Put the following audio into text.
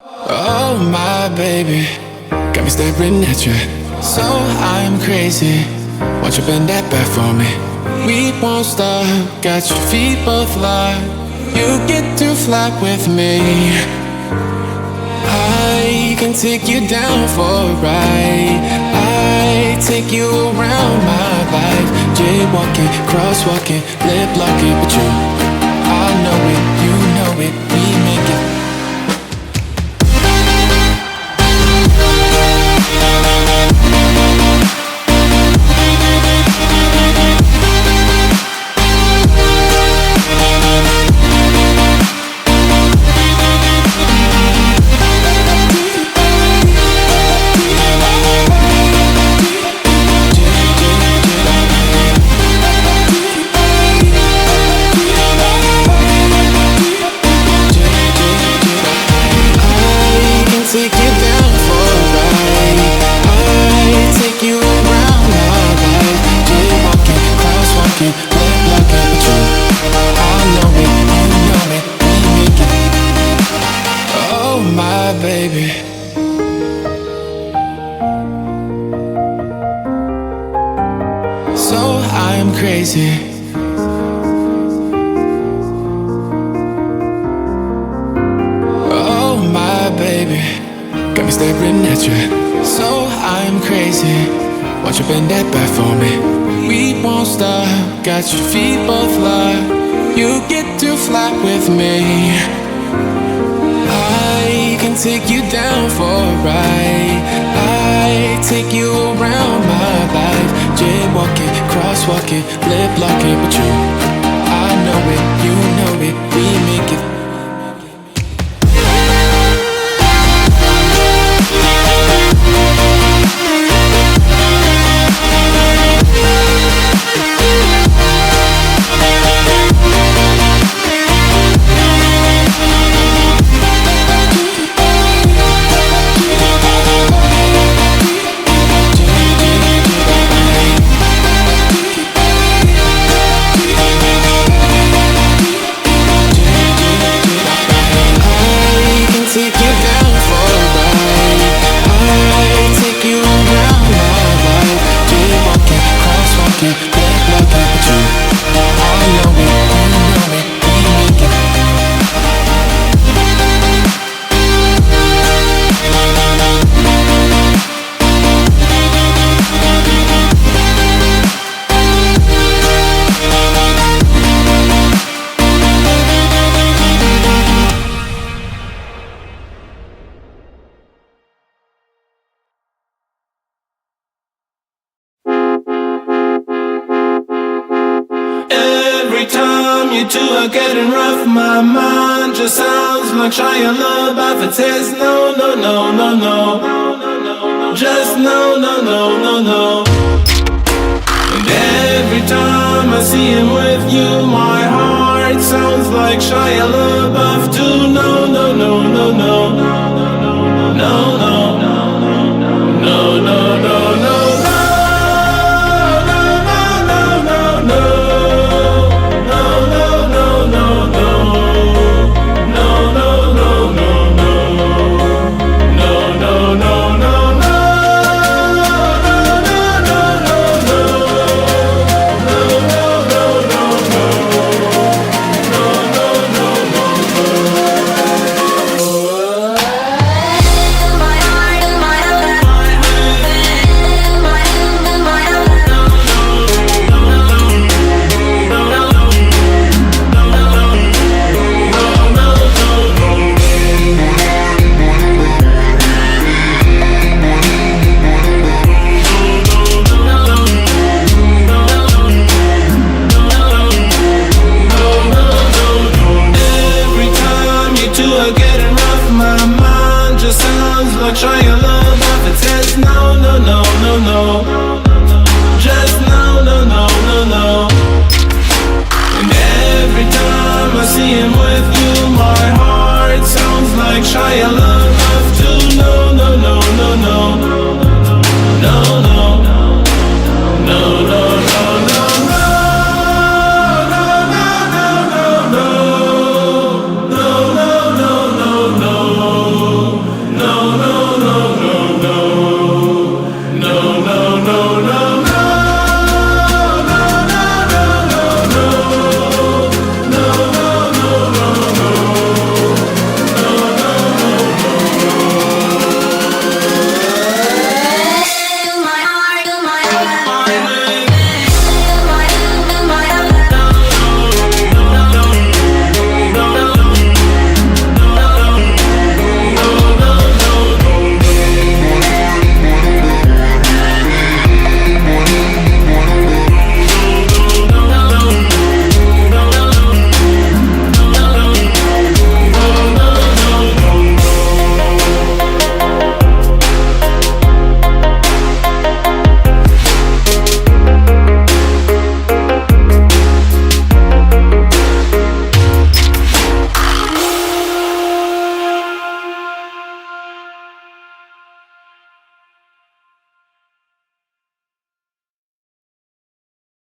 Oh my baby, got me staring at you. So I'm crazy. Won't you bend that back for me? We won't stop. Got your feet both locked. You get to fly with me. I can take you down for a ride. I take you around my life. Jaywalking, crosswalking, lip locking, but you, I know it, you know it, we make it. Baby, so I'm crazy. Oh my baby, got me staring at you. So I'm crazy. Won't you bend that back for me? We won't stop. Got your feet both locked. You get to fly with me. I can take you down for a ride. I take you around my life. Jaywalking, crosswalking, lip locking, but you, I know it, you know it, we make it. You two are getting rough, my mind just sounds like Shia LaBeouf. It says no, no, no, no, no, just no, no, no, no, no. And every time I see him with you, my heart sounds like Shia LaBeouf too. No, no, no, no, no, no, no, no, no, no, no, no. Shia LaBeouf, it says no, no, no, no, no, just no, no, no, no, no. And every time I see him with you, my heart sounds like Shia LaBeouf.